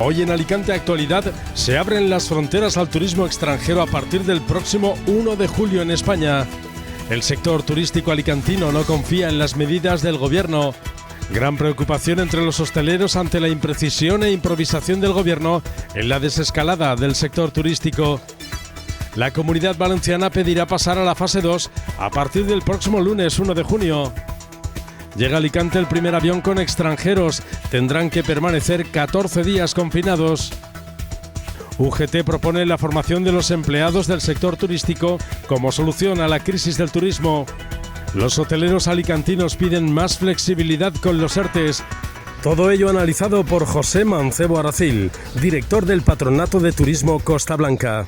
Hoy en Alicante Actualidad se abren las fronteras al turismo extranjero a partir del próximo 1 de julio en España. El sector turístico alicantino no confía en las medidas del gobierno. Gran preocupación entre los hosteleros ante la imprecisión e improvisación del gobierno en la desescalada del sector turístico. La Comunidad Valenciana pedirá pasar a la fase 2 a partir del próximo lunes 1 de junio. Llega a Alicante el primer avión con extranjeros. Tendrán que permanecer 14 días confinados. UGT propone la formación de los empleados del sector turístico como solución a la crisis del turismo. Los hoteleros alicantinos piden más flexibilidad con los ERTEs. Todo ello analizado por José Mancebo Aracil, director del Patronato de Turismo Costa Blanca.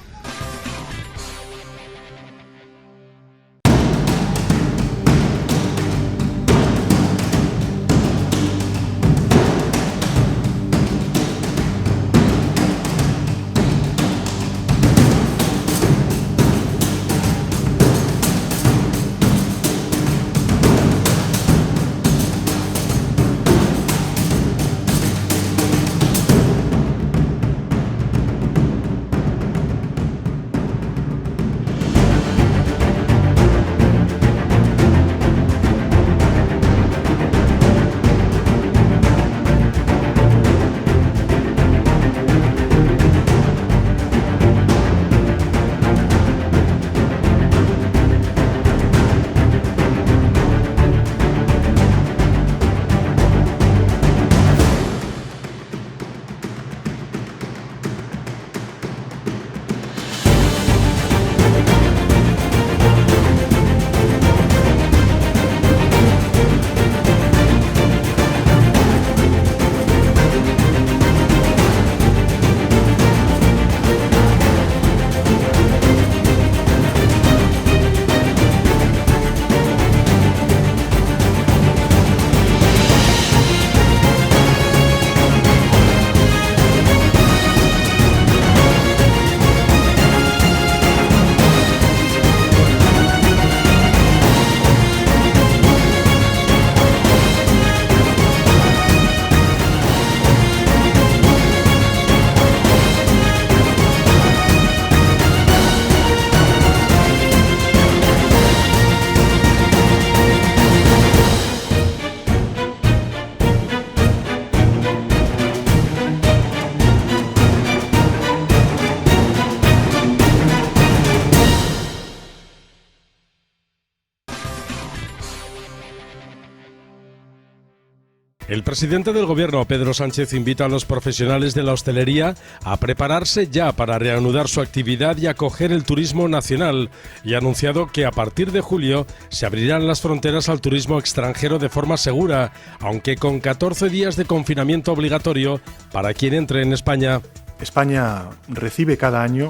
El presidente del Gobierno, Pedro Sánchez, invita a los profesionales de la hostelería a prepararse ya para reanudar su actividad y acoger el turismo nacional, y ha anunciado que a partir de julio se abrirán las fronteras al turismo extranjero de forma segura, aunque con 14 días de confinamiento obligatorio para quien entre en España. España recibe cada año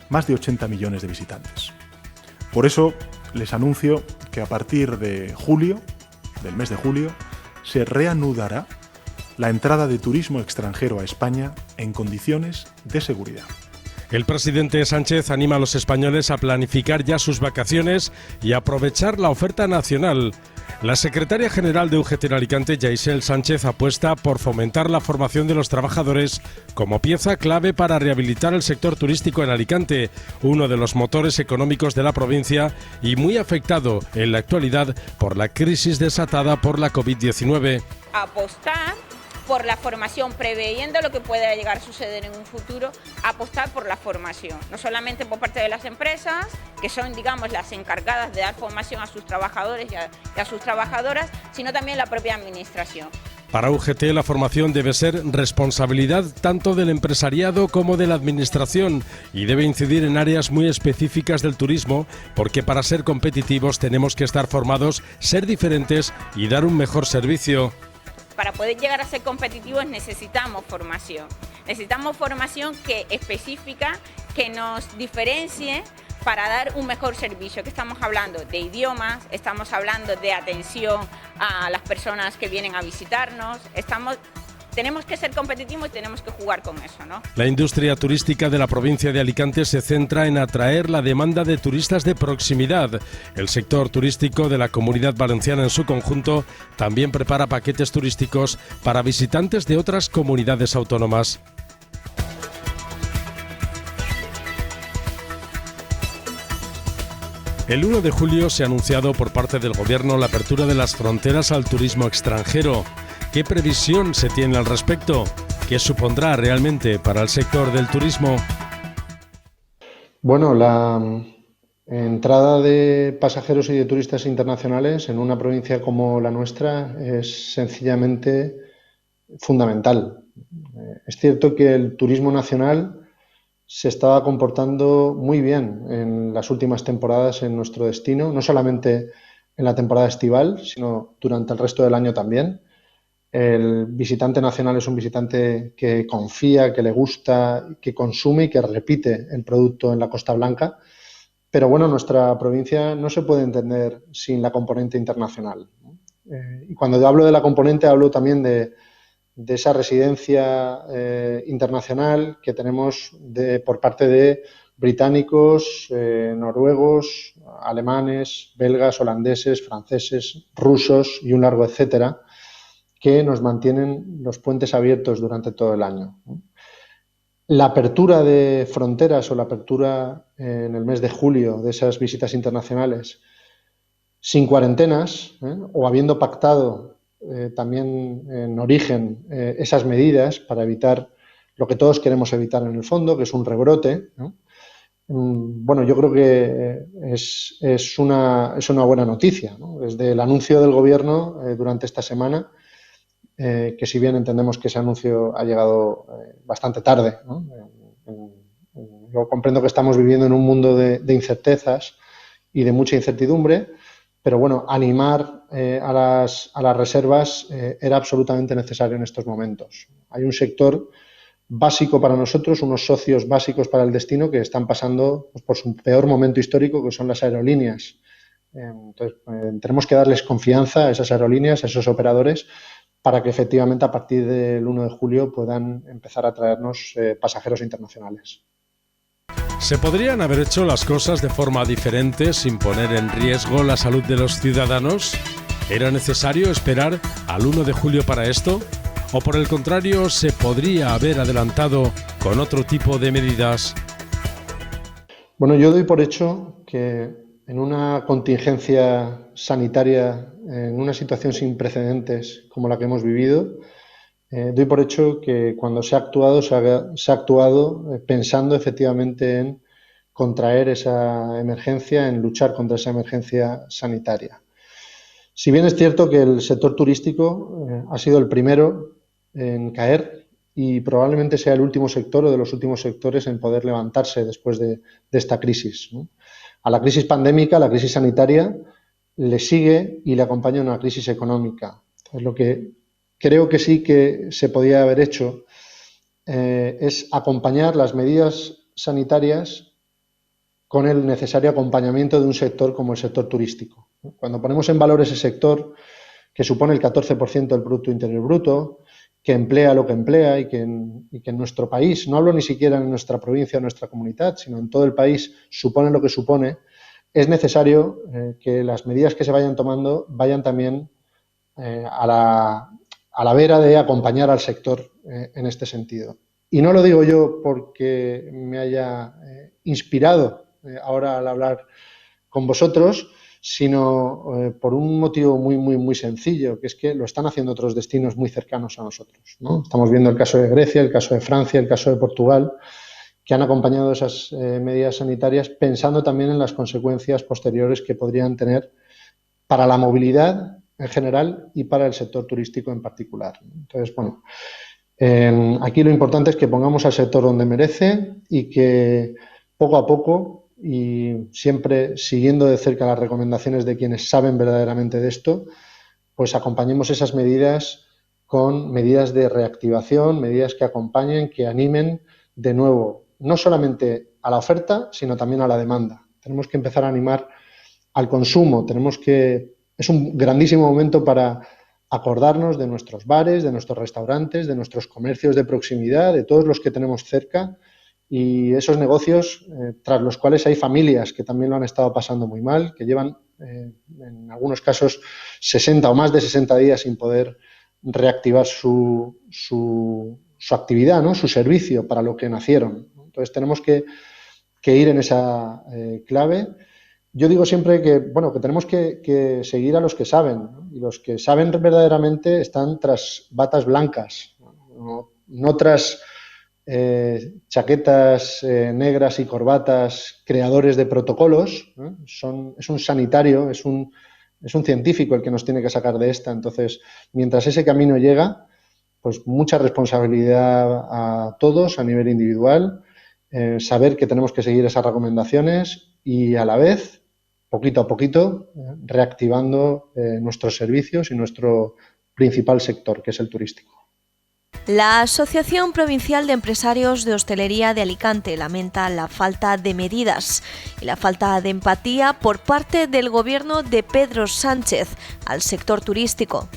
más de 80 millones de visitantes. Por eso les anuncio que a partir de julio, del mes de julio, se reanudará la entrada de turismo extranjero a España en condiciones de seguridad. El presidente Sánchez anima a los españoles a planificar ya sus vacaciones y aprovechar la oferta nacional. La secretaria general de UGT en Alicante, Yaisel Sánchez, apuesta por fomentar la formación de los trabajadores como pieza clave para rehabilitar el sector turístico en Alicante, uno de los motores económicos de la provincia y muy afectado en la actualidad por la crisis desatada por la COVID-19. Apostar por la formación, preveyendo lo que pueda llegar a suceder en un futuro, apostar por la formación, no solamente por parte de las empresas, que son, digamos, las encargadas de dar formación a sus trabajadores y a sus trabajadoras, sino también la propia administración. Para UGT la formación debe ser responsabilidad tanto del empresariado como de la administración y debe incidir en áreas muy específicas del turismo, porque para ser competitivos tenemos que estar formados, ser diferentes y dar un mejor servicio. Para poder llegar a ser competitivos necesitamos formación. Necesitamos formación específica que nos diferencie para dar un mejor servicio. Que estamos hablando de idiomas, estamos hablando de atención a las personas que vienen a visitarnos, estamos tenemos que ser competitivos y tenemos que jugar con eso, ¿no? La industria turística de la provincia de Alicante se centra en atraer la demanda de turistas de proximidad. El sector turístico de la Comunidad Valenciana en su conjunto también prepara paquetes turísticos para visitantes de otras comunidades autónomas. El 1 de julio se ha anunciado por parte del Gobierno la apertura de las fronteras al turismo extranjero. ¿Qué previsión se tiene al respecto? ¿Qué supondrá realmente para el sector del turismo? Bueno, la entrada de pasajeros y de turistas internacionales en una provincia como la nuestra es sencillamente fundamental. Es cierto que el turismo nacional se estaba comportando muy bien en las últimas temporadas en nuestro destino, no solamente en la temporada estival, sino durante el resto del año también. El visitante nacional es un visitante que confía, que le gusta, que consume y que repite el producto en la Costa Blanca. Pero bueno, nuestra provincia no se puede entender sin la componente internacional. Y cuando hablo de la componente, hablo también de esa residencia internacional que tenemos por parte de británicos, noruegos, alemanes, belgas, holandeses, franceses, rusos y un largo etcétera, que nos mantienen los puentes abiertos durante todo el año. La apertura de fronteras o la apertura en el mes de julio de esas visitas internacionales sin cuarentenas, o habiendo pactado también en origen esas medidas para evitar lo que todos queremos evitar en el fondo, que es un rebrote, ¿no? Bueno, yo creo que es una buena noticia, ¿no? Desde el anuncio del Gobierno durante esta semana, que si bien entendemos que ese anuncio ha llegado bastante tarde, ¿no? Yo comprendo que estamos viviendo en un mundo de incertezas y de mucha incertidumbre, pero bueno, animar a las reservas era absolutamente necesario en estos momentos. Hay un sector básico para nosotros, unos socios básicos para el destino que están pasando por su peor momento histórico, que son las aerolíneas. Entonces, tenemos que darles confianza a esas aerolíneas, a esos operadores, para que efectivamente a partir del 1 de julio puedan empezar a traernos pasajeros internacionales. ¿Se podrían haber hecho las cosas de forma diferente sin poner en riesgo la salud de los ciudadanos? ¿Era necesario esperar al 1 de julio para esto? ¿O por el contrario, se podría haber adelantado con otro tipo de medidas? Bueno, yo doy por hecho que en una contingencia sanitaria, en una situación sin precedentes como la que hemos vivido, doy por hecho que cuando se ha actuado pensando efectivamente en contraer esa emergencia, en luchar contra esa emergencia sanitaria. Si bien es cierto que el sector turístico ha sido el primero en caer y probablemente sea el último sector o de los últimos sectores en poder levantarse después de esta crisis, ¿no? A la crisis pandémica, a la crisis sanitaria, le sigue y le acompaña una crisis económica. Entonces, lo que creo que sí que se podía haber hecho es acompañar las medidas sanitarias con el necesario acompañamiento de un sector como el sector turístico. Cuando ponemos en valor ese sector, que supone el 14% del Producto Interior Bruto, que emplea lo que emplea y que en nuestro país, no hablo ni siquiera en nuestra provincia o nuestra comunidad, sino en todo el país, supone lo que supone, es necesario que las medidas que se vayan tomando vayan también a la vera de acompañar al sector en este sentido. Y no lo digo yo porque me haya inspirado ahora al hablar con vosotros, sino por un motivo muy sencillo, que es que lo están haciendo otros destinos muy cercanos a nosotros, ¿no? Estamos viendo el caso de Grecia, el caso de Francia, el caso de Portugal, que han acompañado esas medidas sanitarias pensando también en las consecuencias posteriores que podrían tener para la movilidad en general y para el sector turístico en particular. Entonces, bueno, aquí lo importante es que pongamos al sector donde merece y que poco a poco, y siempre siguiendo de cerca las recomendaciones de quienes saben verdaderamente de esto, pues acompañemos esas medidas con medidas de reactivación, medidas que acompañen, que animen de nuevo, no solamente a la oferta, sino también a la demanda. Tenemos que empezar a animar al consumo, es un grandísimo momento para acordarnos de nuestros bares, de nuestros restaurantes, de nuestros comercios de proximidad, de todos los que tenemos cerca y esos negocios tras los cuales hay familias que también lo han estado pasando muy mal, que llevan en algunos casos 60 o más de 60 días sin poder reactivar su actividad, ¿no? Su servicio para lo que nacieron. Entonces tenemos que ir en esa clave. Yo digo siempre que, bueno, que tenemos que seguir a los que saben, ¿no? Y los que saben verdaderamente están tras batas blancas, no tras chaquetas negras y corbatas creadores de protocolos, ¿no? Es un sanitario, es un científico el que nos tiene que sacar de esta. Entonces, mientras ese camino llega, pues mucha responsabilidad a todos a nivel individual, saber que tenemos que seguir esas recomendaciones y a la vez, poquito a poquito, reactivando nuestros servicios y nuestro principal sector, que es el turístico. La Asociación Provincial de Empresarios de Hostelería de Alicante lamenta la falta de medidas y la falta de empatía por parte del gobierno de Pedro Sánchez al sector turístico.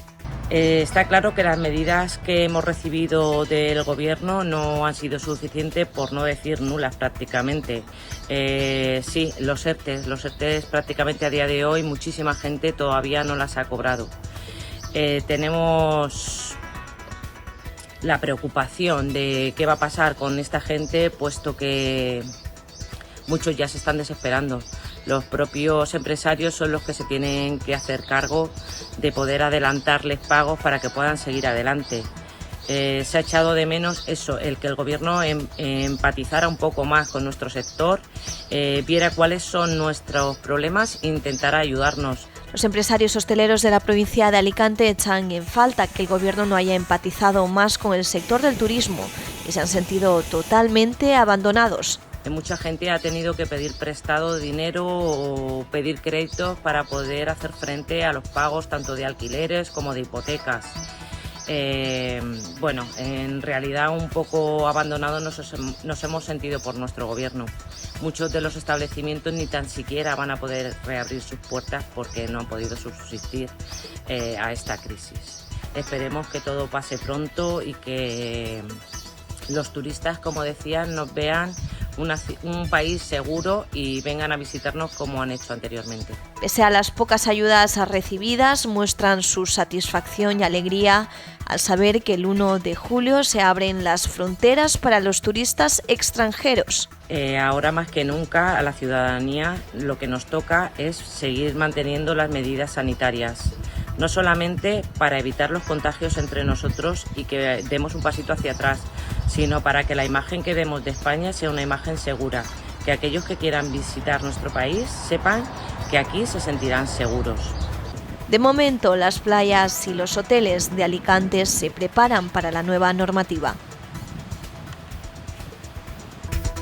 Está claro que las medidas que hemos recibido del Gobierno no han sido suficientes, por no decir nulas prácticamente. Sí, los ERTE prácticamente a día de hoy muchísima gente todavía no las ha cobrado. Tenemos la preocupación de qué va a pasar con esta gente, puesto que muchos ya se están desesperando. Los propios empresarios son los que se tienen que hacer cargo de poder adelantarles pagos para que puedan seguir adelante. Se ha echado de menos eso, el que el Gobierno empatizara un poco más con nuestro sector, viera cuáles son nuestros problemas e intentara ayudarnos. Los empresarios hosteleros de la provincia de Alicante echan en falta que el Gobierno no haya empatizado más con el sector del turismo y se han sentido totalmente abandonados. Mucha gente ha tenido que pedir prestado dinero o pedir créditos para poder hacer frente a los pagos tanto de alquileres como de hipotecas. Bueno, en realidad un poco abandonados nos hemos sentido por nuestro Gobierno. Muchos de los establecimientos ni tan siquiera van a poder reabrir sus puertas porque no han podido subsistir a esta crisis. Esperemos que todo pase pronto y que los turistas, como decía, nos vean un país seguro y vengan a visitarnos como han hecho anteriormente. Pese a las pocas ayudas recibidas, muestran su satisfacción y alegría al saber que el 1 de julio se abren las fronteras para los turistas extranjeros. Ahora más que nunca a la ciudadanía lo que nos toca es seguir manteniendo las medidas sanitarias, no solamente para evitar los contagios entre nosotros y que demos un pasito hacia atrás, sino para que la imagen que demos de España sea una imagen segura, que aquellos que quieran visitar nuestro país sepan que aquí se sentirán seguros. De momento, las playas y los hoteles de Alicante se preparan para la nueva normativa.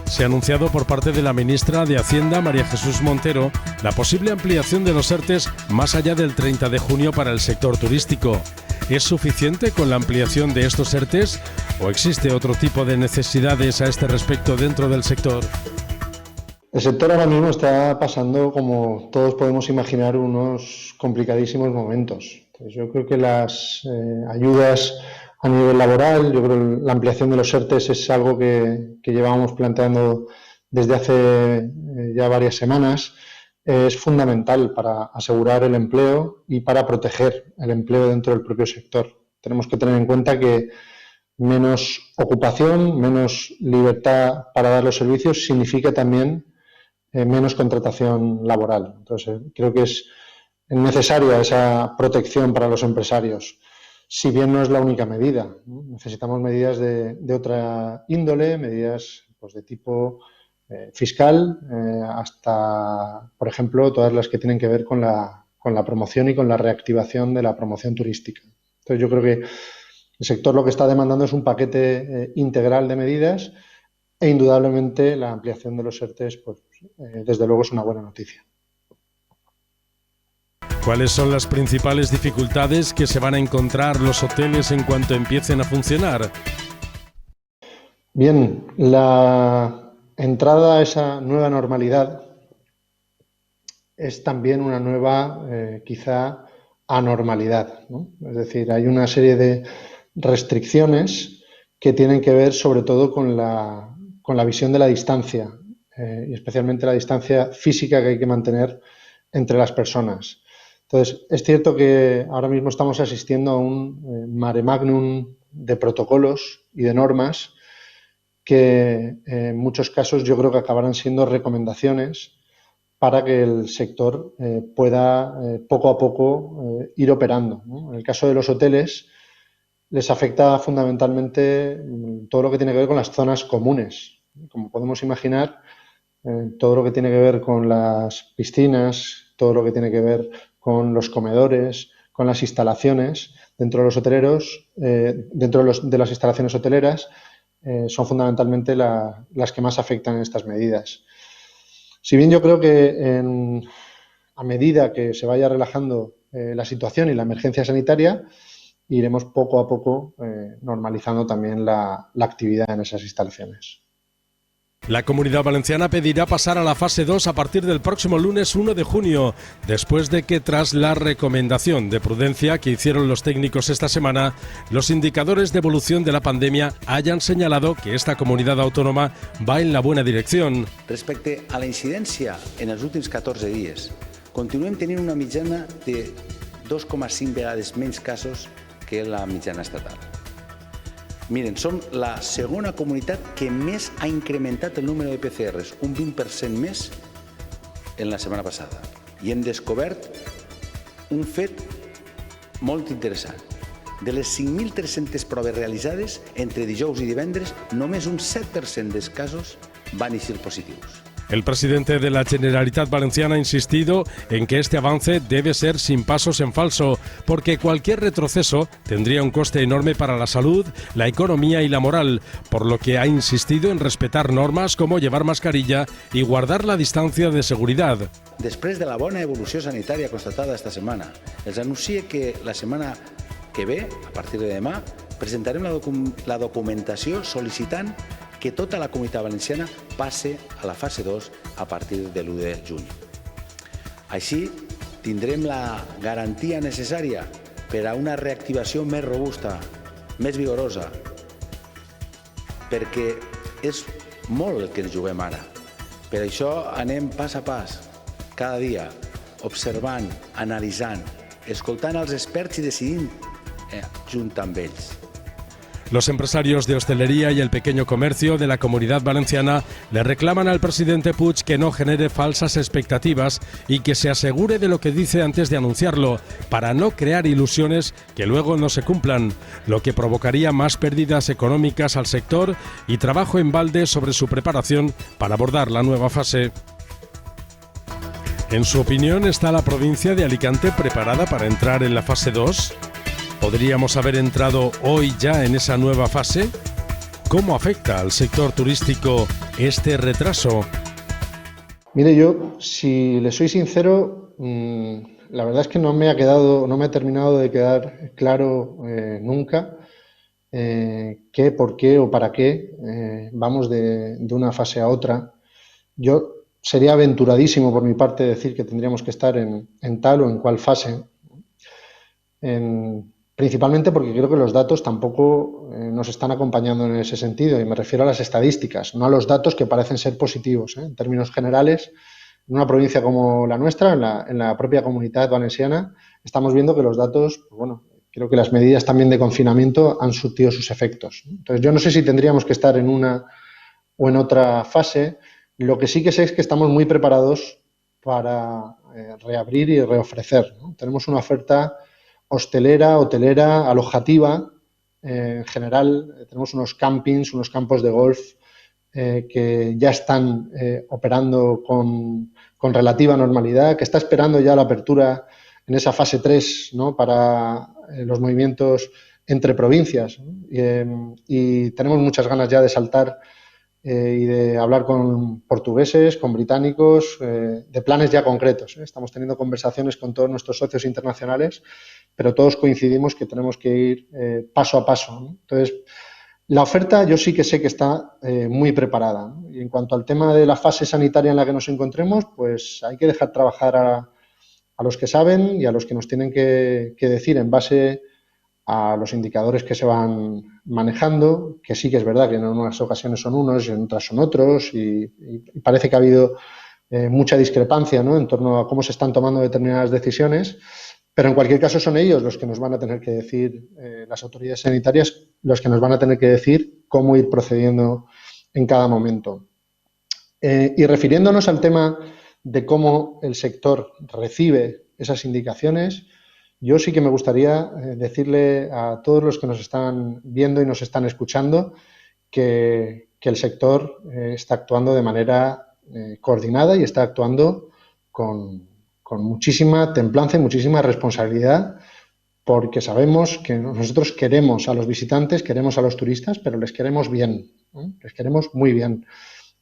Se ha anunciado por parte de la ministra de Hacienda, María Jesús Montero, la posible ampliación de los ERTEs más allá del 30 de junio para el sector turístico. ¿Es suficiente con la ampliación de estos ERTEs o existe otro tipo de necesidades a este respecto dentro del sector? El sector ahora mismo está pasando, como todos podemos imaginar, unos complicadísimos momentos. Entonces, yo creo que las ayudas a nivel laboral, yo creo que la ampliación de los ERTEs es algo que llevábamos planteando desde hace ya varias semanas. Es fundamental para asegurar el empleo y para proteger el empleo dentro del propio sector. Tenemos que tener en cuenta que menos ocupación, menos libertad para dar los servicios significa también menos contratación laboral. Entonces, creo que es necesaria esa protección para los empresarios, si bien no es la única medida, ¿no? Necesitamos medidas de otra índole, medidas pues, de tipo fiscal, hasta, por ejemplo, todas las que tienen que ver con la promoción y con la reactivación de la promoción turística. Entonces, yo creo que el sector lo que está demandando es un paquete integral de medidas e indudablemente la ampliación de los ERTEs, pues, desde luego es una buena noticia. ¿Cuáles son las principales dificultades que se van a encontrar los hoteles en cuanto empiecen a funcionar? Bien, la entrada a esa nueva normalidad es también una nueva, quizá, anormalidad, ¿no? Es decir, hay una serie de restricciones que tienen que ver sobre todo con la visión de la distancia y especialmente la distancia física que hay que mantener entre las personas. Entonces, es cierto que ahora mismo estamos asistiendo a un mare magnum de protocolos y de normas que en muchos casos yo creo que acabarán siendo recomendaciones para que el sector pueda poco a poco ir operando, ¿no? En el caso de los hoteles les afecta fundamentalmente todo lo que tiene que ver con las zonas comunes. Como podemos imaginar, todo lo que tiene que ver con las piscinas, todo lo que tiene que ver con los comedores, con las instalaciones dentro de los hoteleros, dentro de las instalaciones hoteleras, son fundamentalmente las que más afectan en estas medidas. Si bien yo creo que a medida que se vaya relajando la situación y la emergencia sanitaria, iremos poco a poco normalizando también la actividad en esas instalaciones. La Comunidad Valenciana pedirá pasar a la fase 2 a partir del próximo lunes 1 de junio, después de que tras la recomendación de prudencia que hicieron los técnicos esta semana, los indicadores de evolución de la pandemia hayan señalado que esta comunidad autónoma va en la buena dirección. Respecte a la incidència en els últims 14 dies, continuem tenint una mitjana de 2,5 vegades menys casos que la mitjana estatal. Miren, som la segona comunitat que més ha incrementat el número de PCRs, un 20% més en la setmana passada. I hem descobert un fet molt interessant. De les 5.300 proves realitzades, entre dijous i divendres, només un 7% dels casos van eixir positius. El presidente de la Generalitat Valenciana ha insistido en que este avance debe ser sin pasos en falso, porque cualquier retroceso tendría un coste enorme para la salud, la economía y la moral, por lo que ha insistido en respetar normas como llevar mascarilla y guardar la distancia de seguridad. Després de la bona evolució sanitària constatada esta setmana, els anuncie que la setmana que ve, a partir de demà, presentarem la documentació sol·licitant que tota la Comunitat Valenciana passe a la fase 2 a partir de l'1 de juny. Així, tindrem la garantia necessària per a una reactivació més robusta, més vigorosa, perquè és molt el que ens juguem ara. Per això anem pas a pas, cada dia, observant, analitzant, escoltant els experts i decidint junt amb ells. Los empresarios de hostelería y el pequeño comercio de la Comunidad Valenciana le reclaman al presidente Puig que no genere falsas expectativas y que se asegure de lo que dice antes de anunciarlo, para no crear ilusiones que luego no se cumplan, lo que provocaría más pérdidas económicas al sector y trabajo en balde sobre su preparación para abordar la nueva fase. En su opinión, ¿está la provincia de Alicante preparada para entrar en la fase 2? ¿Podríamos haber entrado hoy ya en esa nueva fase? ¿Cómo afecta al sector turístico este retraso? Mire, yo, si le soy sincero, la verdad es que no me ha terminado de quedar claro nunca qué, por qué o para qué vamos de una fase a otra. Yo sería aventuradísimo por mi parte decir que tendríamos que estar en tal o en cual fase. Principalmente porque creo que los datos tampoco nos están acompañando en ese sentido, y me refiero a las estadísticas, no a los datos que parecen ser positivos. En términos generales, en una provincia como la nuestra, en la propia Comunidad Valenciana, estamos viendo que los datos, pues bueno, creo que las medidas también de confinamiento han surtido sus efectos. Entonces, yo no sé si tendríamos que estar en una o en otra fase. Lo que sí que sé es que estamos muy preparados para reabrir y reofrecer, ¿no? Tenemos una oferta hostelera, hotelera, alojativa. En general, tenemos unos campings, unos campos de golf que ya están operando con relativa normalidad, que está esperando ya la apertura en esa fase 3, ¿no?, para los movimientos entre provincias, ¿no? Y tenemos muchas ganas ya de saltar y de hablar con portugueses, con británicos, de planes ya concretos. Estamos teniendo conversaciones con todos nuestros socios internacionales, pero todos coincidimos que tenemos que ir paso a paso, ¿no? Entonces, la oferta yo sí que sé que está muy preparada, ¿no? Y en cuanto al tema de la fase sanitaria en la que nos encontremos, pues hay que dejar trabajar a los que saben y a los que nos tienen que decir en base a los indicadores que se van manejando, que sí que es verdad que en unas ocasiones son unos y en otras son otros, y parece que ha habido mucha discrepancia, ¿no?, en torno a cómo se están tomando determinadas decisiones, pero en cualquier caso son ellos los que nos van a tener que decir, las autoridades sanitarias, los que nos van a tener que decir cómo ir procediendo en cada momento. Y refiriéndonos al tema de cómo el sector recibe esas indicaciones, yo sí que me gustaría decirle a todos los que nos están viendo y nos están escuchando que el sector está actuando de manera coordinada y está actuando con muchísima templanza y muchísima responsabilidad, porque sabemos que nosotros queremos a los visitantes, queremos a los turistas, pero les queremos bien, ¿no? Les queremos muy bien.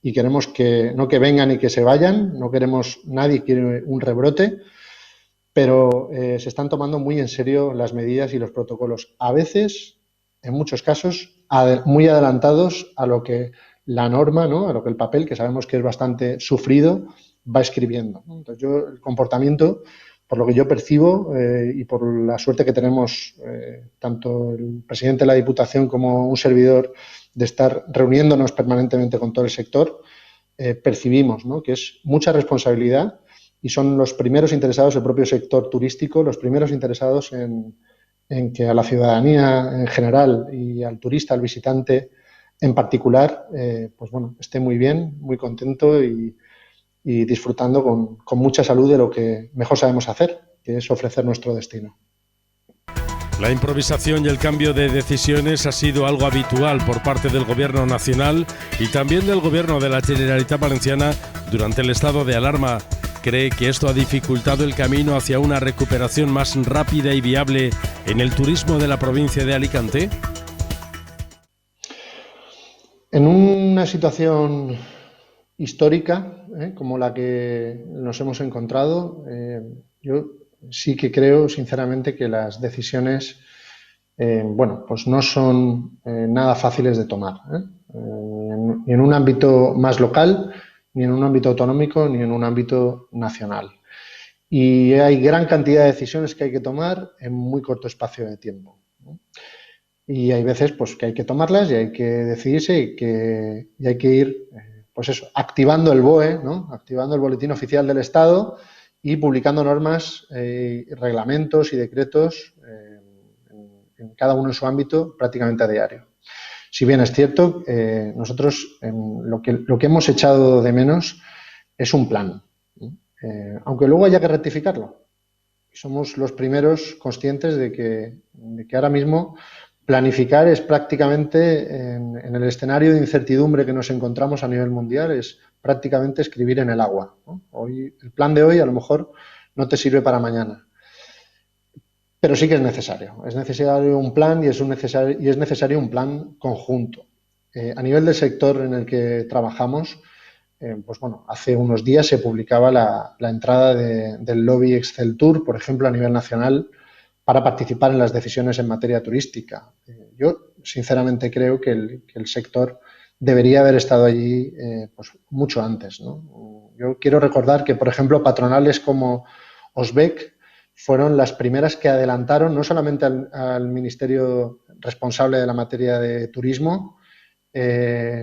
Y queremos que no que vengan y que se vayan, no queremos, nadie quiere un rebrote, pero se están tomando muy en serio las medidas y los protocolos. A veces, en muchos casos, muy adelantados a lo que la norma, ¿no?, a lo que el papel, que sabemos que es bastante sufrido, va escribiendo, ¿no? Entonces, yo, el comportamiento, por lo que yo percibo y por la suerte que tenemos tanto el presidente de la Diputación como un servidor de estar reuniéndonos permanentemente con todo el sector, percibimos, ¿no?, que es mucha responsabilidad y son los primeros interesados, el propio sector turístico, los primeros interesados en que a la ciudadanía en general y al turista, al visitante en particular, pues bueno, esté muy bien, muy contento y disfrutando con mucha salud de lo que mejor sabemos hacer, que es ofrecer nuestro destino. La improvisación y el cambio de decisiones ha sido algo habitual por parte del Gobierno nacional y también del Gobierno de la Generalitat Valenciana durante el estado de alarma. ¿Cree que esto ha dificultado el camino hacia una recuperación más rápida y viable en el turismo de la provincia de Alicante? En una situación histórica, como la que nos hemos encontrado, yo sí que creo sinceramente que las decisiones pues no son nada fáciles de tomar, ni en un ámbito más local, ni en un ámbito autonómico, ni en un ámbito nacional. Y hay gran cantidad de decisiones que hay que tomar en muy corto espacio de tiempo, ¿no? Y hay veces pues que hay que tomarlas y hay que decidirse y hay que ir pues eso, activando el BOE, ¿no?, activando el Boletín Oficial del Estado y publicando normas, reglamentos y decretos en cada uno en su ámbito prácticamente a diario. Si bien es cierto, nosotros lo que hemos echado de menos es un plan, aunque luego haya que rectificarlo. Somos los primeros conscientes de que ahora mismo planificar es prácticamente, en el escenario de incertidumbre que nos encontramos a nivel mundial, es prácticamente escribir en el agua, ¿no? Hoy, el plan de hoy a lo mejor no te sirve para mañana. Pero sí que es necesario un plan y es necesario un plan conjunto. A nivel del sector en el que trabajamos, pues bueno, hace unos días se publicaba la entrada del lobby Exceltur, por ejemplo, a nivel nacional, para participar en las decisiones en materia turística. Yo, sinceramente, creo que el sector debería haber estado allí pues mucho antes, ¿no? Yo quiero recordar que, por ejemplo, patronales como Osbec fueron las primeras que adelantaron no solamente al ministerio responsable de la materia de turismo,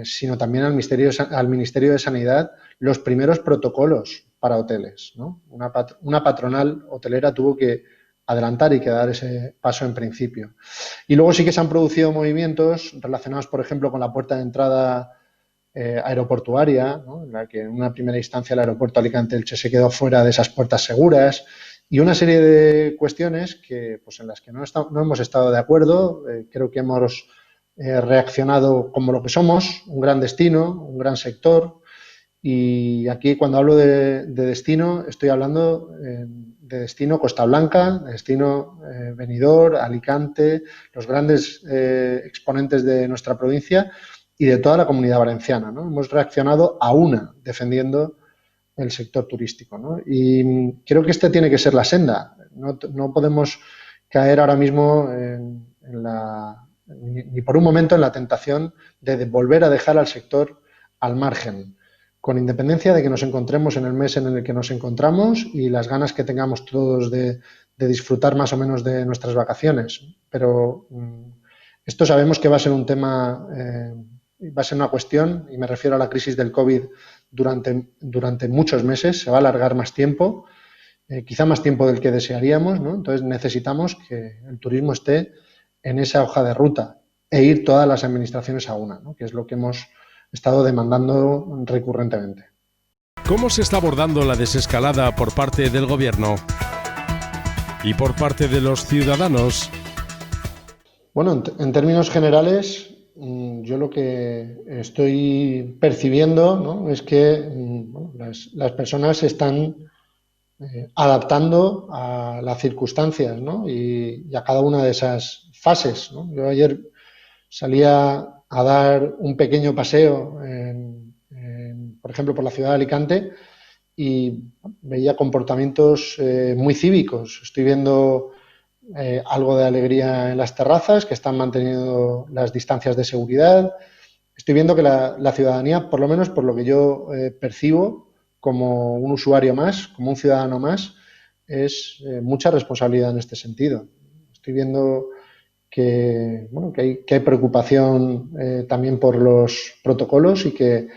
sino también al Ministerio de Sanidad, los primeros protocolos para hoteles, ¿no? Una patronal hotelera tuvo que adelantar y que dar ese paso en principio. Y luego sí que se han producido movimientos relacionados, por ejemplo, con la puerta de entrada aeroportuaria, ¿no?, en la que en una primera instancia el aeropuerto Alicante-Elche se quedó fuera de esas puertas seguras, y una serie de cuestiones que, pues, en las que no hemos estado de acuerdo. Creo que hemos reaccionado como lo que somos, un gran destino, un gran sector. Y aquí, cuando hablo de destino, estoy hablando de destino Costa Blanca, de destino Benidorm, Alicante, los grandes exponentes de nuestra provincia y de toda la Comunidad Valenciana, ¿no? Hemos reaccionado a una, defendiendo el sector turístico, ¿no? Y creo que esta tiene que ser la senda. No podemos caer ahora mismo ni por un momento en la tentación de volver a dejar al sector al margen. con independencia de que nos encontremos en el mes en el que nos encontramos y las ganas que tengamos todos de disfrutar más o menos de nuestras vacaciones. Pero esto sabemos que va a ser un tema, va a ser una cuestión, y me refiero a la crisis del COVID, durante muchos meses, se va a alargar más tiempo, quizá más tiempo del que desearíamos, ¿no? Entonces necesitamos que el turismo esté en esa hoja de ruta e ir todas las administraciones a una, ¿no? Que es lo que hemos estado demandando recurrentemente. ¿Cómo se está abordando la desescalada por parte del Gobierno y por parte de los ciudadanos? Bueno, en términos generales, yo lo que estoy percibiendo, ¿no?, es que bueno, las personas se están adaptando a las circunstancias, ¿no?, y a cada una de esas fases, ¿no? Yo ayer salía a dar un pequeño paseo, por ejemplo, por la ciudad de Alicante, y veía comportamientos muy cívicos. Estoy viendo algo de alegría en las terrazas, que están manteniendo las distancias de seguridad. Estoy viendo que la ciudadanía, por lo menos por lo que yo percibo, como un usuario más, como un ciudadano más, es mucha responsabilidad en este sentido. Estoy viendo que, bueno, que hay preocupación también por los protocolos y que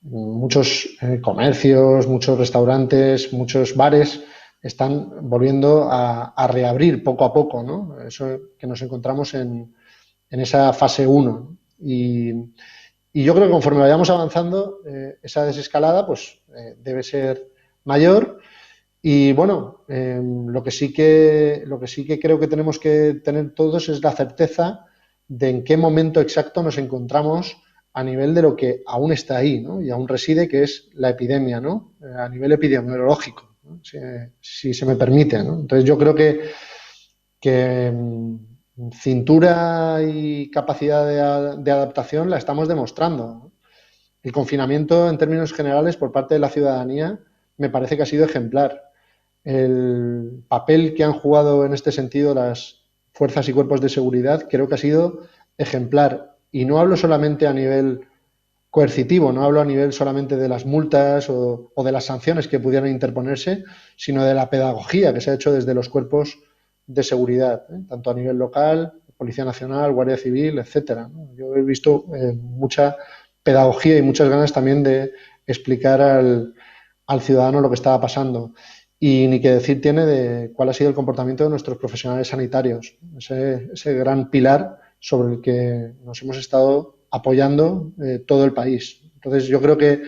muchos comercios, muchos restaurantes, muchos bares están volviendo a reabrir poco a poco, ¿no? Eso que nos encontramos en esa fase 1. Y yo creo que conforme vayamos avanzando, esa desescalada pues debe ser mayor. Y bueno, lo que sí que creo que tenemos que tener todos es la certeza de en qué momento exacto nos encontramos a nivel de lo que aún está ahí, ¿no?, y aún reside, que es la epidemia, ¿no?, a nivel epidemiológico, ¿no?, si se me permite, ¿no? Entonces yo creo que cintura y capacidad de adaptación la estamos demostrando, ¿no? El confinamiento, en términos generales, por parte de la ciudadanía, me parece que ha sido ejemplar. El papel que han jugado en este sentido las fuerzas y cuerpos de seguridad creo que ha sido ejemplar. Y no hablo solamente a nivel coercitivo, no hablo a nivel solamente de las multas o de las sanciones que pudieran interponerse, sino de la pedagogía que se ha hecho desde los cuerpos de seguridad, tanto a nivel local, Policía Nacional, Guardia Civil, etcétera, ¿no? Yo he visto mucha pedagogía y muchas ganas también de explicar al ciudadano lo que estaba pasando. Y ni que decir tiene de cuál ha sido el comportamiento de nuestros profesionales sanitarios, ese gran pilar sobre el que nos hemos estado apoyando todo el país. Entonces yo creo que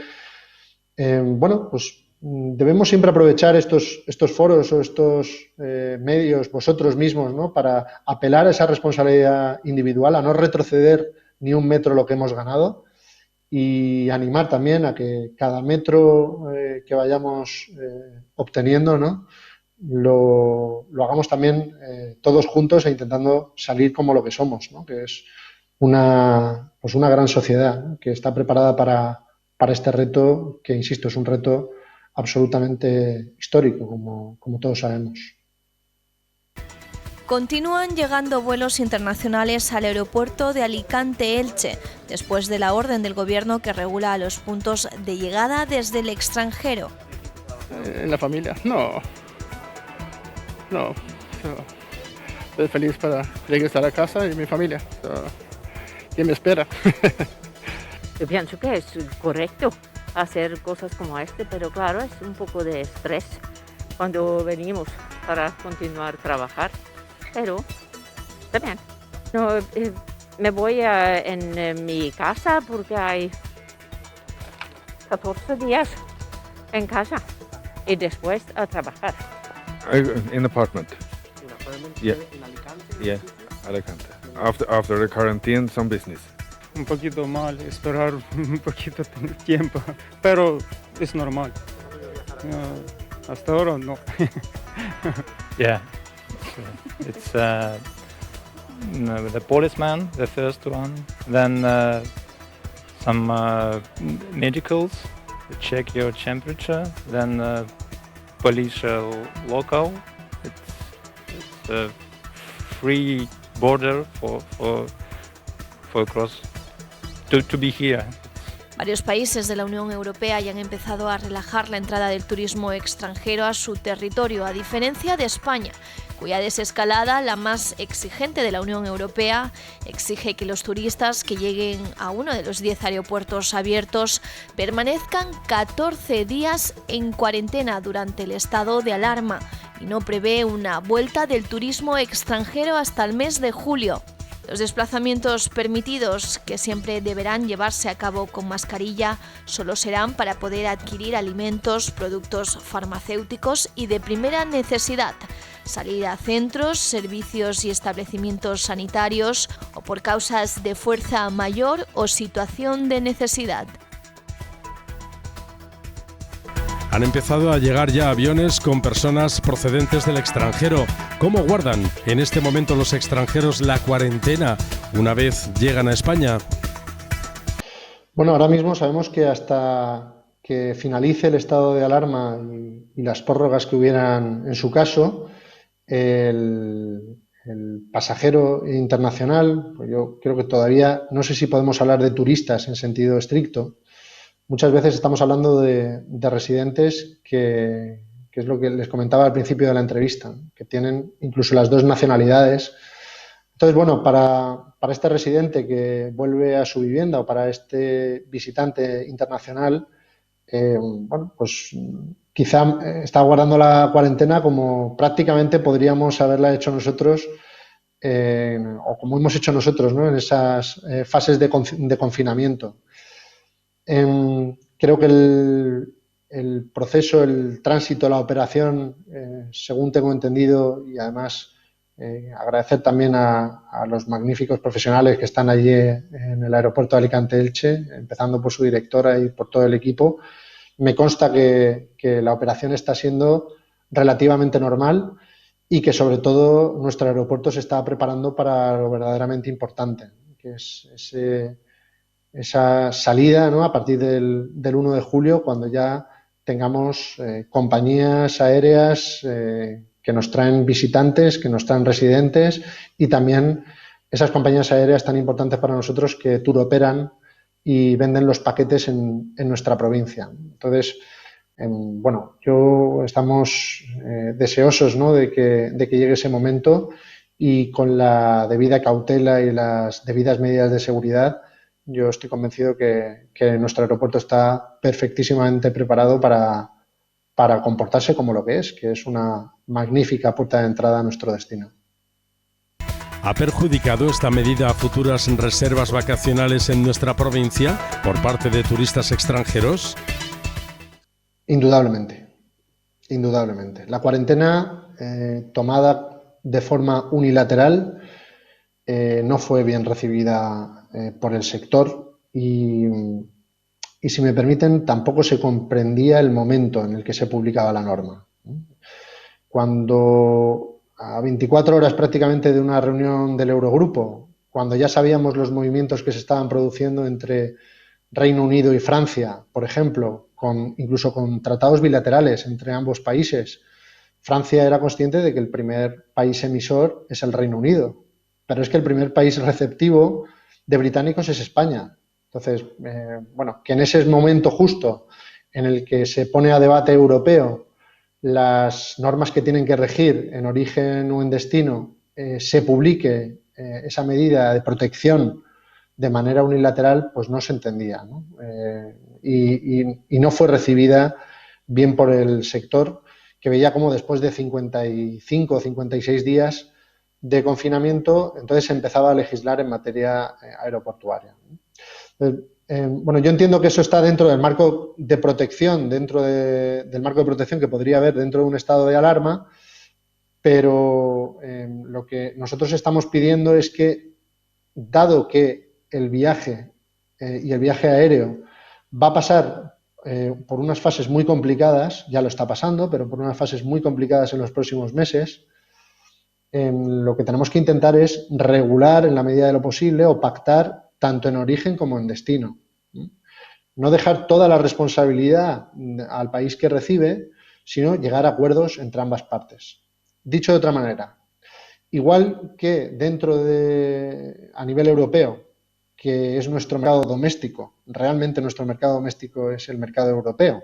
bueno, pues debemos siempre aprovechar estos foros o estos medios, vosotros mismos, ¿no?, para apelar a esa responsabilidad individual, a no retroceder ni un metro lo que hemos ganado, y animar también a que cada metro que vayamos obteniendo, ¿no?, lo hagamos también todos juntos e intentando salir como lo que somos, ¿no?, que es una gran sociedad, ¿no?, que está preparada para este reto, que, insisto, es un reto absolutamente histórico, como todos sabemos. Continúan llegando vuelos internacionales al aeropuerto de Alicante-Elche, después de la orden del Gobierno que regula los puntos de llegada desde el extranjero. ¿En la familia? No. Estoy feliz para regresar a casa y mi familia. ¿Quién me espera? Yo pienso que es correcto hacer cosas como pero claro, es un poco de estrés cuando venimos para continuar a trabajar. Pero está bien. No, me voy en mi casa porque hay 14 días en casa y después a trabajar. In apartment. In apartment? Yeah. In Alicante? Yeah, Alicante. After the quarantine, some business. Un poquito mal, esperar un poquito de tiempo, pero es normal. Hasta ahora no. Yeah, it's the policeman, the first one, then some medicals, check your temperature, then police local. It's a free border for cross to be here. Varios países de la Unión Europea ya han empezado a relajar la entrada del turismo extranjero a su territorio, a diferencia de España, cuya desescalada, la más exigente de la Unión Europea, exige que los turistas que lleguen a uno de los 10 aeropuertos abiertos permanezcan 14 días en cuarentena durante el estado de alarma y no prevé una vuelta del turismo extranjero hasta el mes de julio. Los desplazamientos permitidos, que siempre deberán llevarse a cabo con mascarilla, solo serán para poder adquirir alimentos, productos farmacéuticos y de primera necesidad, salir a centros, servicios y establecimientos sanitarios o por causas de fuerza mayor o situación de necesidad. Han empezado a llegar ya aviones con personas procedentes del extranjero. ¿Cómo guardan en este momento los extranjeros la cuarentena una vez llegan a España? Bueno, ahora mismo sabemos que hasta que finalice el estado de alarma y las prórrogas que hubieran en su caso, el pasajero internacional, pues yo creo que todavía no sé si podemos hablar de turistas en sentido estricto. Muchas veces estamos hablando de residentes que es lo que les comentaba al principio de la entrevista, que tienen incluso las dos nacionalidades. Entonces, bueno, para este residente que vuelve a su vivienda o para este visitante internacional, bueno, pues quizá está guardando la cuarentena como prácticamente podríamos haberla hecho nosotros o como hemos hecho nosotros, ¿no?, en esas fases de confinamiento. Creo que el proceso, el tránsito, la operación, según tengo entendido, y además agradecer también a los magníficos profesionales que están allí en el aeropuerto de Alicante-Elche, empezando por su directora y por todo el equipo, me consta que la operación está siendo relativamente normal y que sobre todo nuestro aeropuerto se está preparando para lo verdaderamente importante, que es esa salida, ¿no?, a partir del 1 de julio, cuando ya tengamos compañías aéreas que nos traen visitantes, que nos traen residentes y también esas compañías aéreas tan importantes para nosotros que turoperan y venden los paquetes en nuestra provincia. Entonces, bueno, estamos deseosos, ¿no?, de que llegue ese momento y con la debida cautela y las debidas medidas de seguridad, yo estoy convencido que nuestro aeropuerto está perfectísimamente preparado para comportarse como lo que es una magnífica puerta de entrada a nuestro destino. ¿Ha perjudicado esta medida a futuras reservas vacacionales en nuestra provincia por parte de turistas extranjeros? Indudablemente, indudablemente. La cuarentena tomada de forma unilateral no fue bien recibida por el sector y si me permiten, tampoco se comprendía el momento en el que se publicaba la norma. Cuando a 24 horas prácticamente de una reunión del Eurogrupo, cuando ya sabíamos los movimientos que se estaban produciendo entre Reino Unido y Francia, por ejemplo, incluso con tratados bilaterales entre ambos países, Francia era consciente de que el primer país emisor es el Reino Unido, pero es que el primer país receptivo de británicos es España. Entonces, bueno, que en ese momento justo en el que se pone a debate europeo las normas que tienen que regir en origen o en destino, se publique esa medida de protección de manera unilateral, pues no se entendía, ¿no? Y no fue recibida bien por el sector, que veía como después de 55 o 56 días de confinamiento, entonces se empezaba a legislar en materia aeroportuaria. Bueno, yo entiendo que eso está dentro del marco de protección, del marco de protección que podría haber dentro de un estado de alarma, pero lo que nosotros estamos pidiendo es que, dado que el viaje y el viaje aéreo va a pasar por unas fases muy complicadas, ya lo está pasando, pero por unas fases muy complicadas en los próximos meses, lo que tenemos que intentar es regular en la medida de lo posible o pactar tanto en origen como en destino. No dejar toda la responsabilidad al país que recibe, sino llegar a acuerdos entre ambas partes. Dicho de otra manera, igual que a nivel europeo, que es nuestro mercado doméstico, realmente nuestro mercado doméstico es el mercado europeo,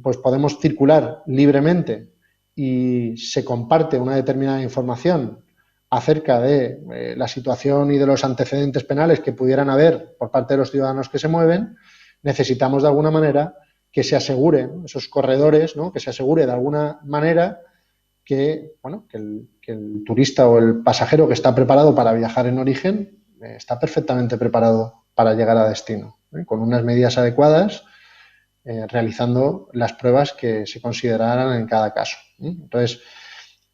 pues podemos circular libremente y se comparte una determinada información acerca de la situación y de los antecedentes penales que pudieran haber por parte de los ciudadanos que se mueven, necesitamos de alguna manera que se aseguren esos corredores, ¿no? Que se asegure de alguna manera que, bueno, que el turista o el pasajero que está preparado para viajar en origen está perfectamente preparado para llegar a destino, con unas medidas adecuadas, realizando las pruebas que se consideraran en cada caso. Entonces,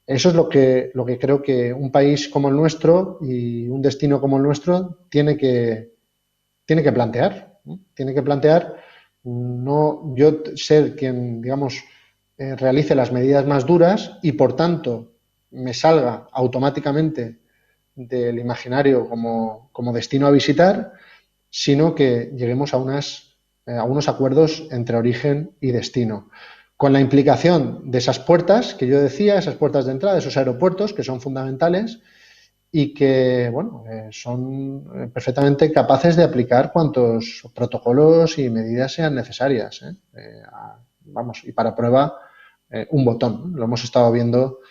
eso es lo que creo que un país como el nuestro y un destino como el nuestro tiene que plantear. Tiene que plantear, no yo ser quien, digamos, realice las medidas más duras y, por tanto, me salga automáticamente del imaginario como destino a visitar, sino que lleguemos a unos acuerdos entre origen y destino, con la implicación de esas puertas que yo decía, esas puertas de entrada, esos aeropuertos que son fundamentales y que, bueno, son perfectamente capaces de aplicar cuantos protocolos y medidas sean necesarias. Y para prueba, un botón, ¿no? Lo hemos estado viendo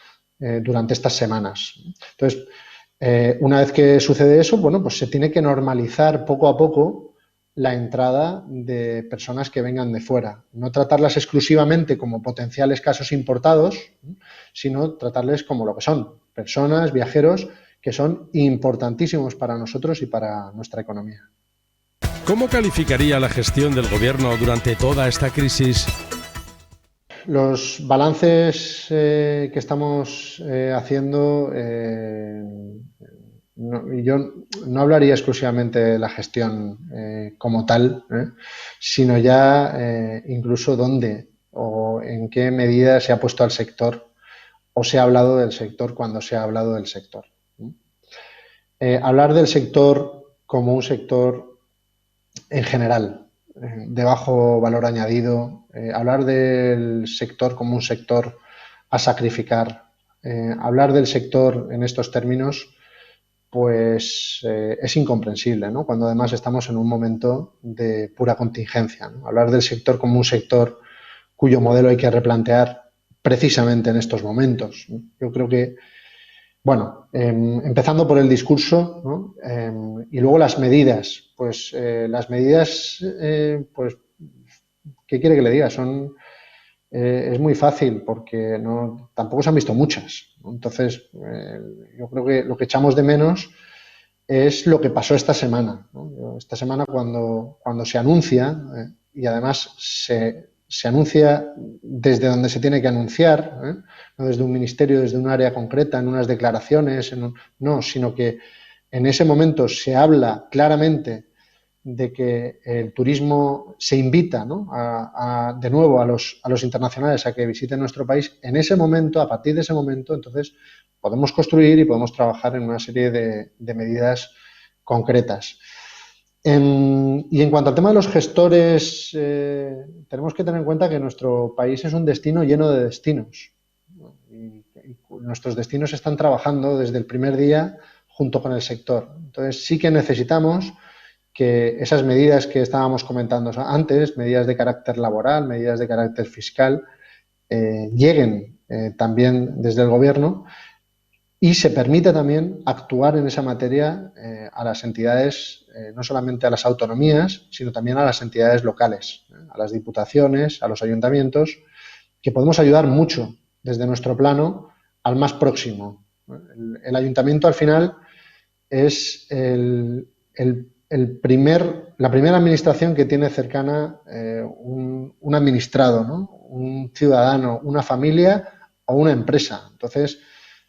durante estas semanas. Entonces, una vez que sucede eso, bueno, pues se tiene que normalizar poco a poco la entrada de personas que vengan de fuera. No tratarlas exclusivamente como potenciales casos importados, sino tratarles como lo que son, personas, viajeros, que son importantísimos para nosotros y para nuestra economía. ¿Cómo calificaría la gestión del Gobierno durante toda esta crisis? Los balances que estamos haciendo, yo no hablaría exclusivamente de la gestión como tal, sino ya incluso dónde o en qué medida se ha puesto al sector o se ha hablado del sector cuando se ha hablado del sector. Hablar del sector como un sector en general, de bajo valor añadido, hablar del sector como un sector a sacrificar, hablar del sector en estos términos, pues es incomprensible, ¿no? Cuando además estamos en un momento de pura contingencia, ¿no? Hablar del sector como un sector cuyo modelo hay que replantear precisamente en estos momentos, ¿no? Yo creo que, bueno, empezando por el discurso, ¿no? Y luego las medidas. Pues las medidas, pues, ¿qué quiere que le diga? Es muy fácil porque tampoco se han visto muchas, ¿no? Entonces, yo creo que lo que echamos de menos es lo que pasó esta semana, ¿no? Esta semana cuando se anuncia, y además se anuncia desde donde se tiene que anunciar, no desde un ministerio, desde un área concreta, en unas declaraciones, no, sino que en ese momento se habla claramente de que el turismo se invita, ¿no? de nuevo a los internacionales a que visiten nuestro país. En ese momento, a partir de ese momento, entonces podemos construir y podemos trabajar en una serie de medidas concretas. Y en cuanto al tema de los gestores, tenemos que tener en cuenta que nuestro país es un destino lleno de destinos. Y nuestros destinos están trabajando desde el primer día junto con el sector. Entonces sí que necesitamos que esas medidas que estábamos comentando antes, medidas de carácter laboral, medidas de carácter fiscal, lleguen también desde el Gobierno y se permita también actuar en esa materia a las entidades, no solamente a las autonomías, sino también a las entidades locales, a las diputaciones, a los ayuntamientos, que podemos ayudar mucho desde nuestro plano al más próximo. El ayuntamiento al final es la primera administración que tiene cercana un administrado, ¿no? Un ciudadano, una familia o una empresa. Entonces,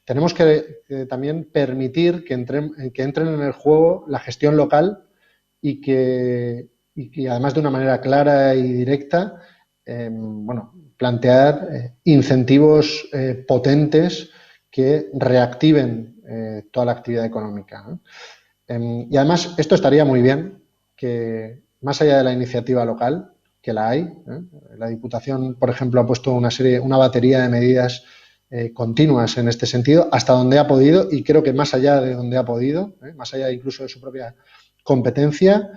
tenemos que también permitir que entren en el juego la gestión local y que además de una manera clara y directa, plantear incentivos potentes que reactiven toda la actividad económica, ¿no? Y además esto estaría muy bien que, más allá de la iniciativa local, que la hay, la Diputación, por ejemplo, ha puesto una batería de medidas continuas en este sentido, hasta donde ha podido, y creo que más allá de donde ha podido, más allá incluso de su propia competencia.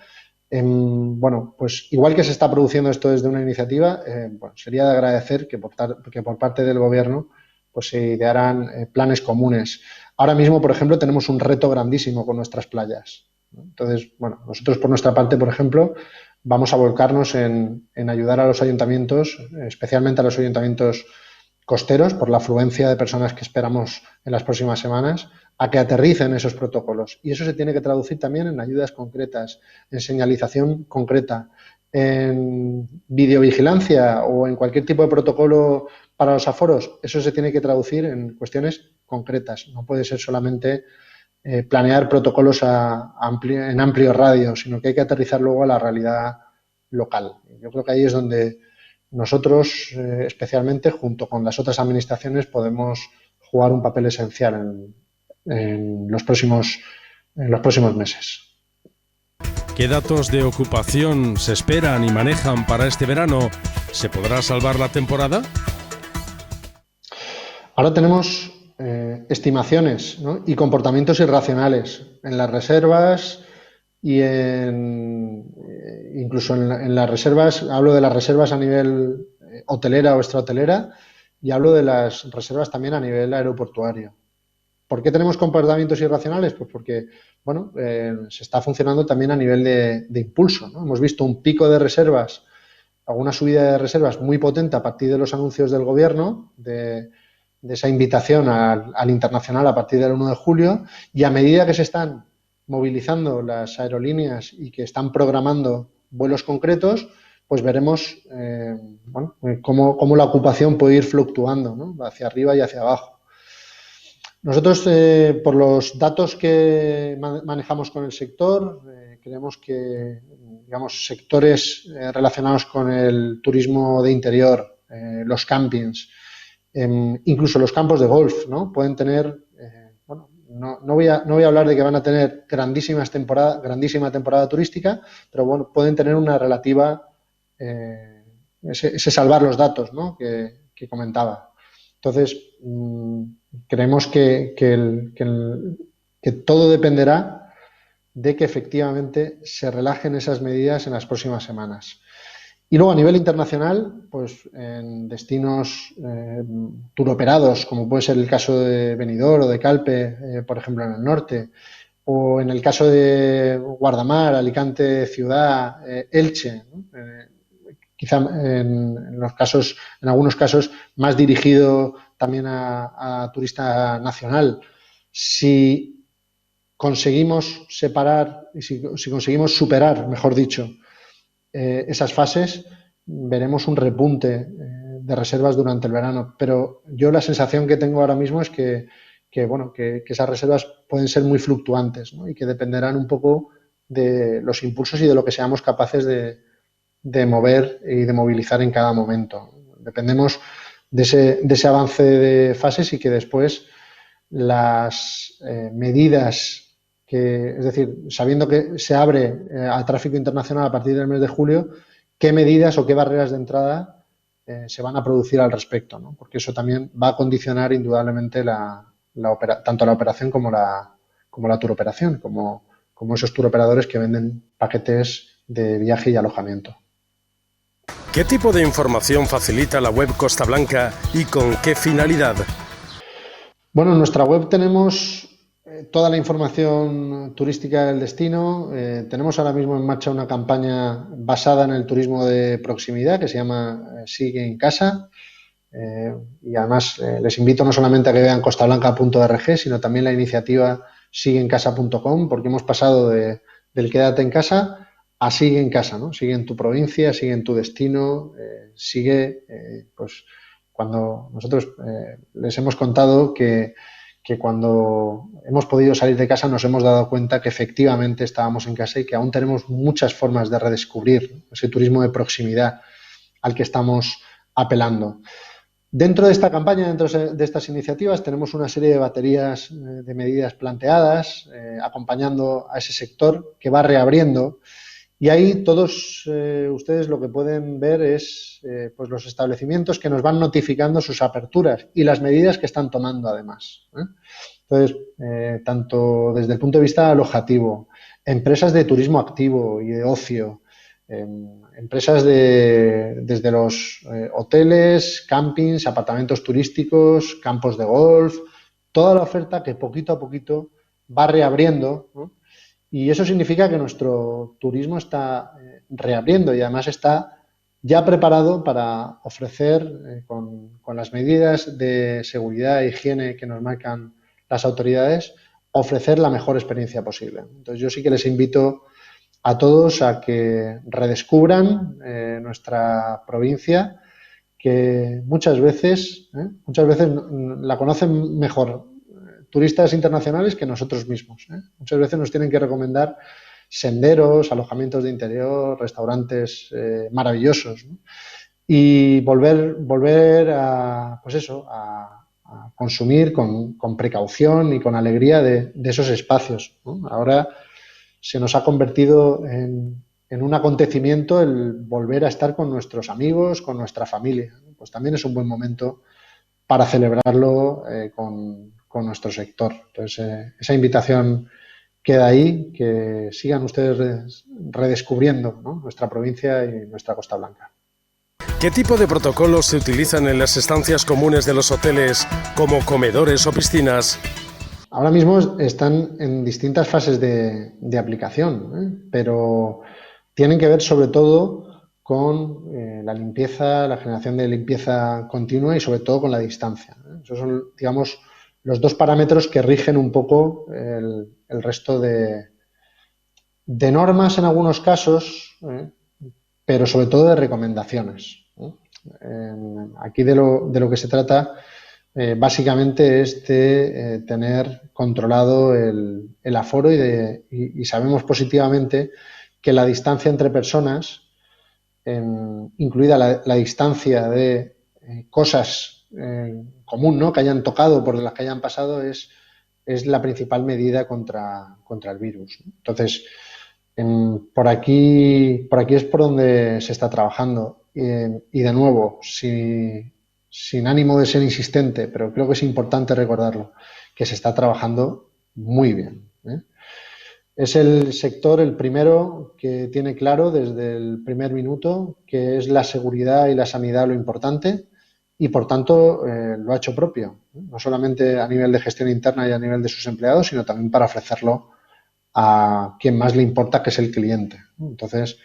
Bueno, pues igual que se está produciendo esto desde una iniciativa, bueno, sería de agradecer que por parte del Gobierno pues se idearan planes comunes. Ahora mismo, por ejemplo, tenemos un reto grandísimo con nuestras playas, ¿no? Entonces, bueno, nosotros por nuestra parte, por ejemplo, vamos a volcarnos en ayudar a los ayuntamientos, especialmente a los ayuntamientos costeros, por la afluencia de personas que esperamos en las próximas semanas, a que aterricen esos protocolos. Y eso se tiene que traducir también en ayudas concretas, en señalización concreta, en videovigilancia o en cualquier tipo de protocolo para los aforos. Eso se tiene que traducir en cuestiones concretas. No puede ser solamente planear protocolos en amplio radio, sino que hay que aterrizar luego a la realidad local. Yo creo que ahí es donde nosotros, especialmente, junto con las otras administraciones, podemos jugar un papel esencial en los próximos meses. ¿Qué datos de ocupación se esperan y manejan para este verano? ¿Se podrá salvar la temporada? Ahora tenemos estimaciones, ¿no? Y comportamientos irracionales en las reservas y incluso en las reservas. Hablo de las reservas a nivel hotelera o extrahotelera y hablo de las reservas también a nivel aeroportuario. ¿Por qué tenemos comportamientos irracionales? Pues porque, bueno, se está funcionando también a nivel de impulso, ¿no? Hemos visto un pico de reservas, alguna subida de reservas muy potente a partir de los anuncios del Gobierno, de esa invitación al internacional a partir del 1 de julio, y a medida que se están movilizando las aerolíneas y que están programando vuelos concretos, pues veremos cómo la ocupación puede ir fluctuando, ¿no? Hacia arriba y hacia abajo. Nosotros, por los datos que manejamos con el sector, creemos que, digamos, sectores relacionados con el turismo de interior, los campings, incluso los campos de golf, ¿no? Pueden tener, no voy a hablar de que van a tener grandísima temporada turística, pero bueno, pueden tener una relativa, ese salvar los datos, ¿no? que comentaba. Entonces, creemos que todo dependerá de que efectivamente se relajen esas medidas en las próximas semanas. Y luego a nivel internacional, pues en destinos turoperados, como puede ser el caso de Benidorm o de Calpe, por ejemplo en el norte, o en el caso de Guardamar, Alicante ciudad, Elche, ¿no? Quizá en algunos casos más dirigido también a turista nacional. Si conseguimos separar y si conseguimos superar, mejor dicho, esas fases, veremos un repunte de reservas durante el verano. Pero yo la sensación que tengo ahora mismo es que esas reservas pueden ser muy fluctuantes, ¿no? Y que dependerán un poco de los impulsos y de lo que seamos capaces de mover y de movilizar en cada momento. Dependemos de ese avance de fases y que después las medidas es decir, sabiendo que se abre al tráfico internacional a partir del mes de julio, qué medidas o qué barreras de entrada se van a producir al respecto, ¿no? Porque eso también va a condicionar indudablemente tanto la operación como la turoperación, como esos turoperadores que venden paquetes de viaje y alojamiento. ¿Qué tipo de información facilita la web Costa Blanca y con qué finalidad? Bueno, en nuestra web tenemos toda la información turística del destino. Tenemos ahora mismo en marcha una campaña basada en el turismo de proximidad que se llama Sigue en Casa. Y además les invito no solamente a que vean costablanca.org, sino también la iniciativa sigueencasa.com, porque hemos pasado del quédate en casa a sigue en casa, ¿no? Sigue en tu provincia, sigue en tu destino, pues cuando nosotros les hemos contado que cuando hemos podido salir de casa nos hemos dado cuenta que efectivamente estábamos en casa y que aún tenemos muchas formas de redescubrir ese turismo de proximidad al que estamos apelando. Dentro de esta campaña, dentro de estas iniciativas, tenemos una serie de baterías de medidas planteadas, acompañando a ese sector que va reabriendo. Y ahí todos ustedes lo que pueden ver es pues los establecimientos que nos van notificando sus aperturas y las medidas que están tomando además. Entonces, tanto desde el punto de vista alojativo, empresas de turismo activo y de ocio, empresas desde los hoteles, campings, apartamentos turísticos, campos de golf, toda la oferta que poquito a poquito va reabriendo, ¿no? Y eso significa que nuestro turismo está reabriendo y además está ya preparado para ofrecer, con las medidas de seguridad e higiene que nos marcan las autoridades, ofrecer la mejor experiencia posible. Entonces yo sí que les invito a todos a que redescubran nuestra provincia, que muchas veces la conocen mejor turistas internacionales que nosotros mismos. Muchas veces nos tienen que recomendar senderos, alojamientos de interior, restaurantes maravillosos, ¿no? Y volver a, pues eso, a consumir con precaución y con alegría de esos espacios, ¿no? Ahora se nos ha convertido en un acontecimiento el volver a estar con nuestros amigos, con nuestra familia. Pues también es un buen momento para celebrarlo con nuestro sector. Entonces, esa invitación queda ahí, que sigan ustedes redescubriendo, ¿no?, nuestra provincia y nuestra Costa Blanca. ¿Qué tipo de protocolos se utilizan en las estancias comunes de los hoteles, como comedores o piscinas? Ahora mismo están en distintas fases de aplicación, pero tienen que ver sobre todo con la limpieza, la generación de limpieza continua y sobre todo con la distancia. Esos son, digamos, los dos parámetros que rigen un poco el resto de normas en algunos casos, pero sobre todo de recomendaciones. Aquí de lo que se trata básicamente es de tener controlado el aforo y sabemos positivamente que la distancia entre personas, incluida la distancia de cosas común, ¿no?, que hayan tocado, por las que hayan pasado, es la principal medida contra el virus. Entonces, por aquí es por donde se está trabajando. Y de nuevo, sin ánimo de ser insistente, pero creo que es importante recordarlo, que se está trabajando muy bien. Es el sector el primero que tiene claro desde el primer minuto que es la seguridad y la sanidad lo importante y, por tanto, lo ha hecho propio, no solamente a nivel de gestión interna y a nivel de sus empleados, sino también para ofrecerlo a quien más le importa, que es el cliente. Entonces,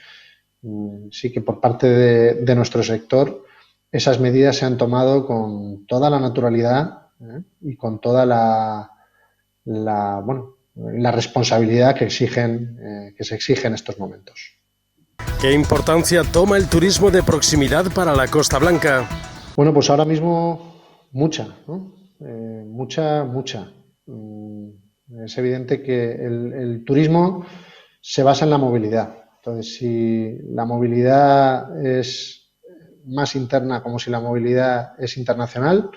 sí que por parte de nuestro sector esas medidas se han tomado con toda la naturalidad y con toda la responsabilidad que se exige en estos momentos. ¿Qué importancia toma el turismo de proximidad para la Costa Blanca? Bueno, pues ahora mismo mucha, ¿no? Mucha. Es evidente que el turismo se basa en la movilidad. Entonces, si la movilidad es más interna como si la movilidad es internacional,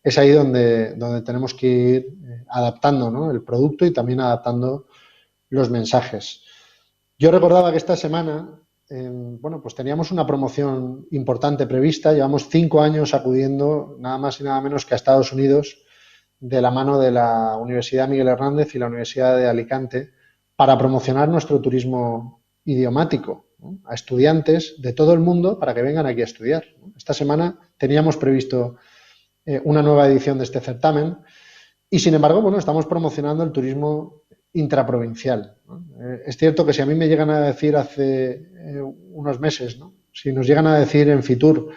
es ahí donde tenemos que ir adaptando, ¿no?, el producto y también adaptando los mensajes. Yo recordaba que esta semana pues teníamos una promoción importante prevista. Llevamos 5 años acudiendo nada más y nada menos que a Estados Unidos de la mano de la Universidad Miguel Hernández y la Universidad de Alicante para promocionar nuestro turismo idiomático, ¿no?, a estudiantes de todo el mundo para que vengan aquí a estudiar. Esta semana teníamos previsto una nueva edición de este certamen y, sin embargo, bueno, estamos promocionando el turismo intraprovincial, ¿no? Es cierto que si a mí me llegan a decir hace unos meses, ¿no?, si nos llegan a decir en Fitur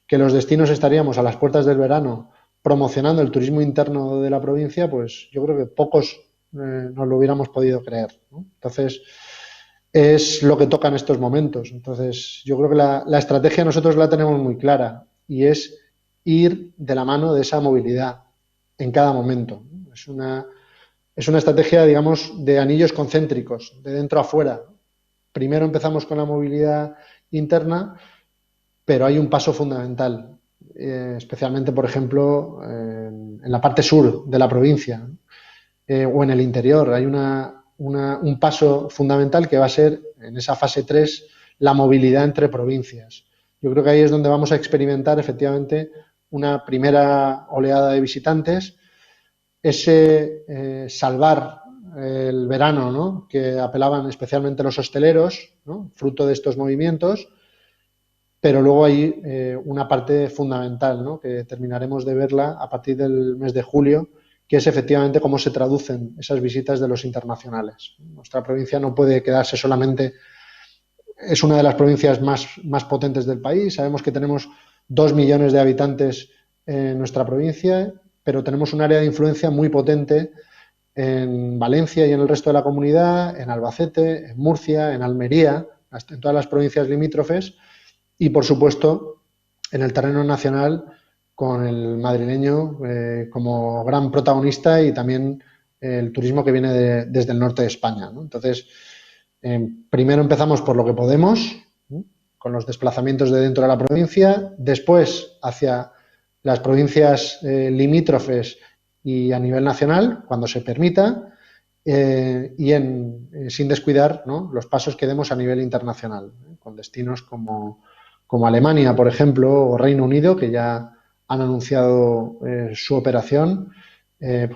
que los destinos estaríamos a las puertas del verano promocionando el turismo interno de la provincia, pues yo creo que pocos nos lo hubiéramos podido creer, ¿no? Entonces, es lo que toca en estos momentos. Entonces, yo creo que la estrategia nosotros la tenemos muy clara y es ir de la mano de esa movilidad en cada momento. Es una estrategia, digamos, de anillos concéntricos, de dentro a fuera. Primero empezamos con la movilidad interna, pero hay un paso fundamental, especialmente, por ejemplo, en la parte sur de la provincia, o en el interior. Hay un paso fundamental que va a ser, en esa fase 3, la movilidad entre provincias. Yo creo que ahí es donde vamos a experimentar efectivamente una primera oleada de visitantes ese salvar el verano, ¿no?, que apelaban especialmente los hosteleros, ¿no?, fruto de estos movimientos, pero luego hay una parte fundamental, ¿no?, que terminaremos de verla a partir del mes de julio, que es efectivamente cómo se traducen esas visitas de los internacionales. Nuestra provincia no puede quedarse solamente, es una de las provincias más potentes del país, sabemos que tenemos 2 millones de habitantes en nuestra provincia, pero tenemos un área de influencia muy potente en Valencia y en el resto de la comunidad, en Albacete, en Murcia, en Almería, en todas las provincias limítrofes y, por supuesto, en el terreno nacional con el madrileño como gran protagonista y también el turismo que viene desde el norte de España, ¿no? Entonces, primero empezamos por lo que podemos, ¿no?, con los desplazamientos de dentro de la provincia, después hacia las provincias limítrofes y a nivel nacional, cuando se permita, y sin descuidar, ¿no?, los pasos que demos a nivel internacional, con destinos como Alemania, por ejemplo, o Reino Unido, que ya han anunciado su operación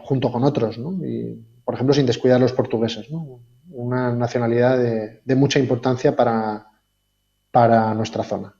junto con otros, ¿no? Y, por ejemplo, sin descuidar los portugueses, ¿no?, una nacionalidad de mucha importancia para nuestra zona.